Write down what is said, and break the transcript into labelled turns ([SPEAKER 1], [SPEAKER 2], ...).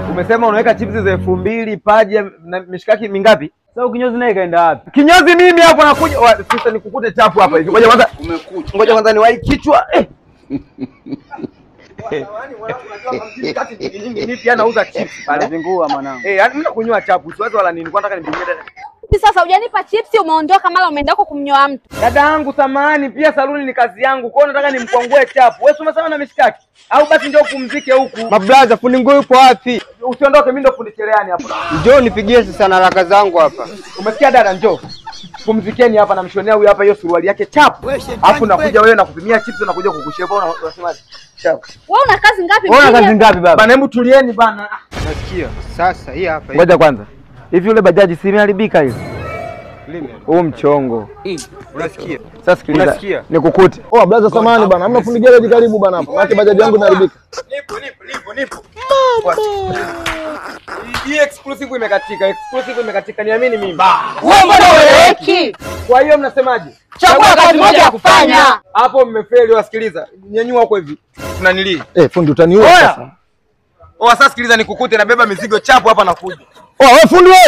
[SPEAKER 1] Umesema unaweka chips za 2000, paja na mishikaki mingapi?
[SPEAKER 2] Sasa kinyozi naye kaenda wapi?
[SPEAKER 1] Kinyozi mimi hapo nakuja. Sasa nikukute chapu hapa hivi. Ngoja kwanza. Umekuja. Ngoja kwanza niwahi kichwa. Mimi pia nauza chips pale.
[SPEAKER 2] Zingua mwanangu.
[SPEAKER 1] Yaani mimi nakunywa chapu. Siwezi wala nini. Kwa nataka nipigie dada.
[SPEAKER 3] Sasa hujanipa chips umeondoka mara umeenda huko kumnyoa mtu.
[SPEAKER 1] Dada yangu samahani, pia saluni ni kazi yangu. Kwa hiyo nataka nimkwangue chapu. Wewe umesema na mishikaki. Au basi ndio upumzike huku.
[SPEAKER 2] Mablaza fundi nguo yupo wapi?
[SPEAKER 1] Usiondoke, mimi ndo fundi cherehani hapa.
[SPEAKER 2] Njoo nipigie sasa na haraka zangu hapa.
[SPEAKER 1] Umesikia dada, njoo. Pumzikeni hapa, namshonea huyu hapa hiyo suruali yake chapu. Alafu nakuja wewe na kupimia chips na kuja kukushepa. Unasemaje? Chapu.
[SPEAKER 3] Wewe una kazi ngapi?
[SPEAKER 2] Wewe una kazi ngapi baba?
[SPEAKER 1] Bana hebu tulieni bana.
[SPEAKER 2] Nasikia. Sasa hii hapa.
[SPEAKER 1] Ngoja kwanza. Hivi yule bajaji si imeharibika hiyo? Huu mchongo.
[SPEAKER 2] Unasikia?
[SPEAKER 1] Sasa sikiliza.
[SPEAKER 2] Unasikia?
[SPEAKER 1] Nikukute.
[SPEAKER 4] Oh blaza samani bana. Hamna fundi garage karibu bana hapa. Maana bajaji yangu inaharibika.
[SPEAKER 1] Nipo. Hii exclusive imekatika. Niamini mimi.
[SPEAKER 3] Wewe mbona ueleweki?
[SPEAKER 1] Kwa hiyo mnasemaje?
[SPEAKER 3] Chagua kazi moja ya kufanya.
[SPEAKER 1] Hapo mmefeli. Wasikiliza. Nyenyua huko hivi. Tunanili.
[SPEAKER 4] Fundi utaniua sasa.
[SPEAKER 1] Sasa sikiliza nikukute, nabeba mizigo chapu hapa nakuja.
[SPEAKER 4] Wewe fundi wewe.